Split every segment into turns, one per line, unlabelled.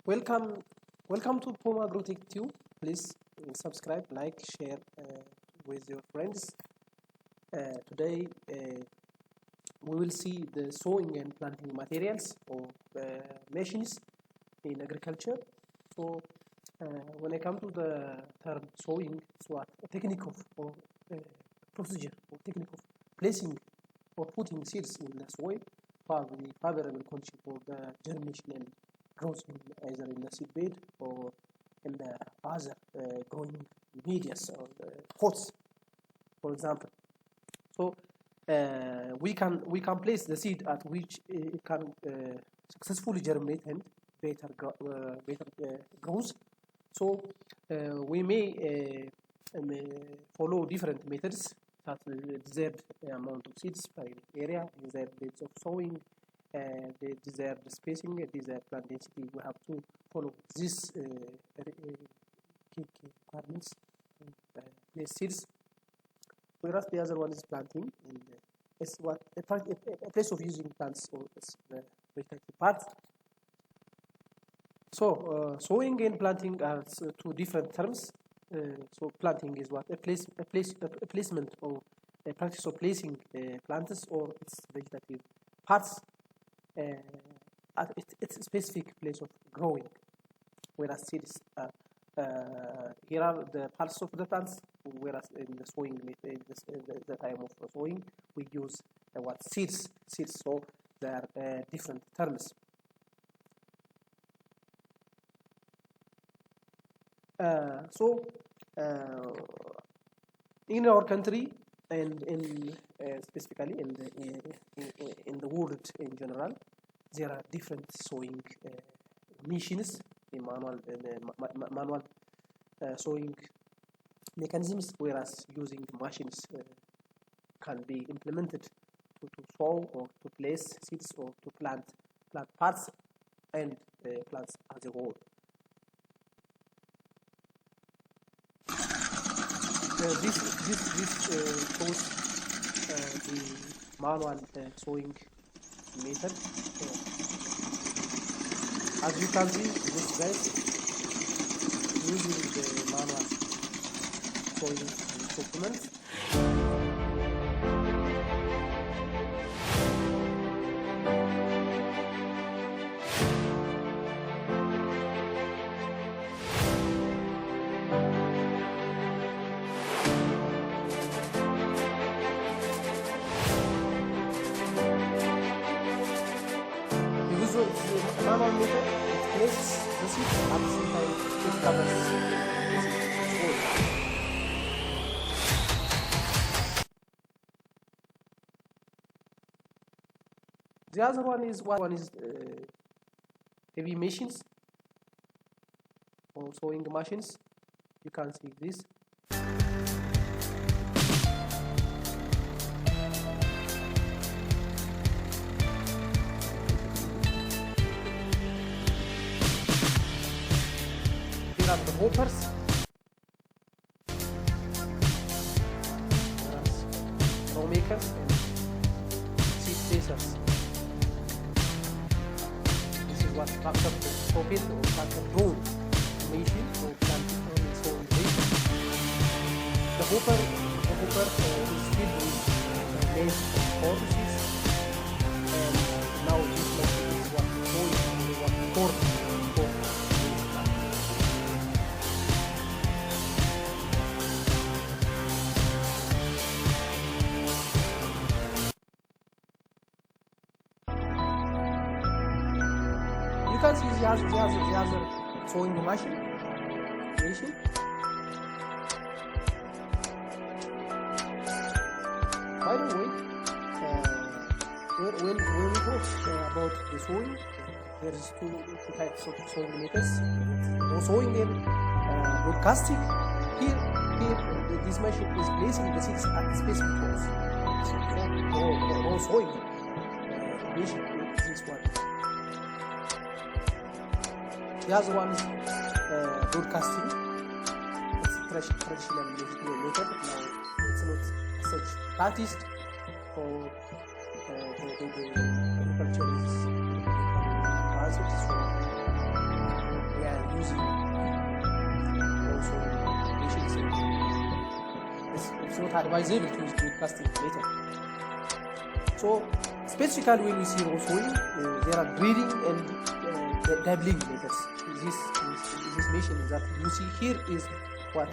Welcome, welcome to @AgroTech tube. Please subscribe, like, share with your friends. Today we will see the sowing and planting materials or machines in agriculture. So when I come to the term sowing, it's what a technique of or procedure or technique of placing or putting seeds in the soil for the favorable condition for the germination and growth in either in the seed bed or in the other growing medias or pots, for example. So we can place the seed at which it can successfully germinate and better growth. So we may follow different methods that the desired amount of seeds per area, desired beds of sowing, the desired spacing, the desired plant density. We have to follow these key requirements to place seeds. Whereas the other one is planting, and it's what a place of using plants or the vegetative parts. So sowing and planting are two different terms. So planting is what a placement or a practice of placing plants or its vegetative parts at its specific place of growing. Whereas seeds here are the parts of the plants. Whereas in the sowing, the time of sowing, we use what seeds. So there are different terms. In our country and in specifically in the world in general, there are different sowing machines, manual sowing mechanisms, whereas using machines can be implemented to sow or to place seeds or to plant parts and plants as a whole. This shows the manual sowing method. As you can see, this guys using the manual sowing supplements. Manual method, it places the seed at the same time it covers the soil. The other one is heavy machines or sowing machines. You can see this. Here are the hoppers, row makers, and seed placers. This is what tractor profit or tractor drone machine for planting and sowing machine. The hopper is filled with maize and corn seeds, and now this machine is what sowing what corn. You can see the other sowing machine. By the way, when we talk about the sowing, there is two types of sowing methods. Sowing and broadcasting. Here, this machine is placing the seeds at the specific holes. So, sowing machine is this one. The other one is broadcasting. It's traditional method. Now it's not such practiced for the agriculture is advisable to use drip casting method. So specifically when we see raw sowing, there are drilling and dabbling methods. This machine that you see here is what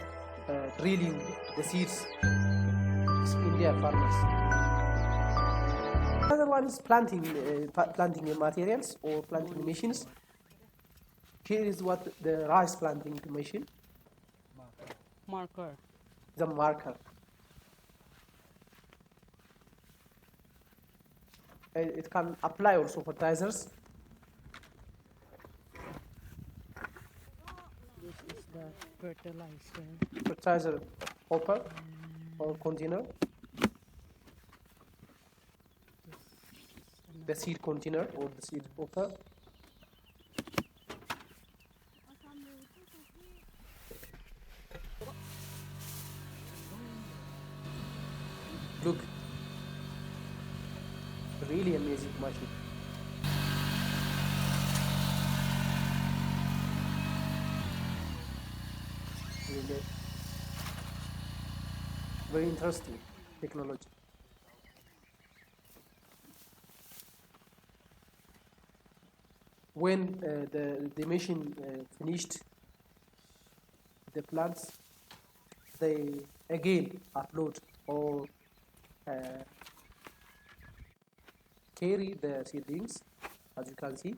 drilling the seeds in India farmers. Another one is planting materials or planting machines. Here is what the rice planting machine.
Marker.
The marker. It can apply also fertilizers.
This is the fertilizer.
Fertilizer hopper or container. The seed container or the seed hopper. Look, really amazing machine. Really very interesting technology. When the machine finished the plants, they again upload or carry the seedlings, as you can see.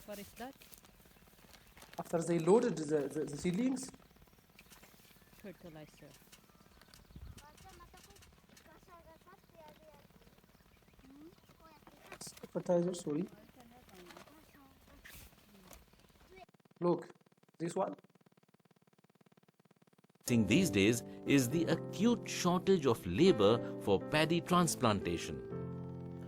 What is that?
After they loaded the seedlings,
Fertilizer.
fertilizer, sorry. Look, this one.
These days is the acute shortage of labor for paddy transplantation.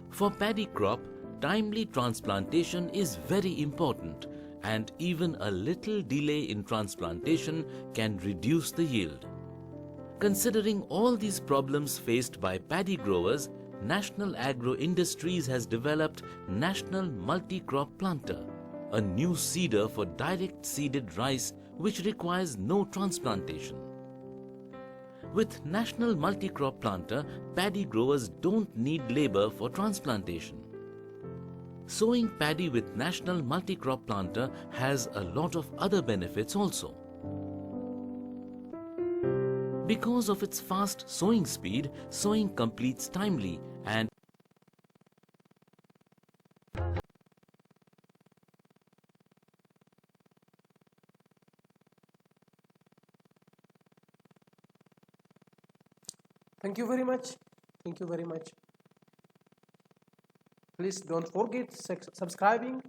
For paddy crop, timely transplantation is very important, and even a little delay in transplantation can reduce the yield. Considering all these problems faced by paddy growers, National Agro Industries has developed National Multi-Crop Planter, a new seeder for direct seeded rice which requires no transplantation. With National Multi-Crop Planter, paddy growers don't need labor for transplantation. Sowing paddy with National Multi-Crop Planter has a lot of other benefits also. Because of its fast sowing speed, sowing completes timely and
Thank you very much. Thank you very much. Please don't forget subscribing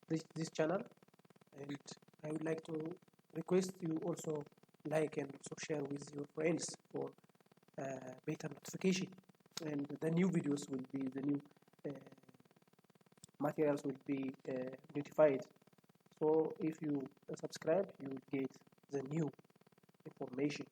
this channel, and I would like to request you also like and also share with your friends for better notification, and the new videos will be the new materials will be notified. So if you subscribe, you will get the new information.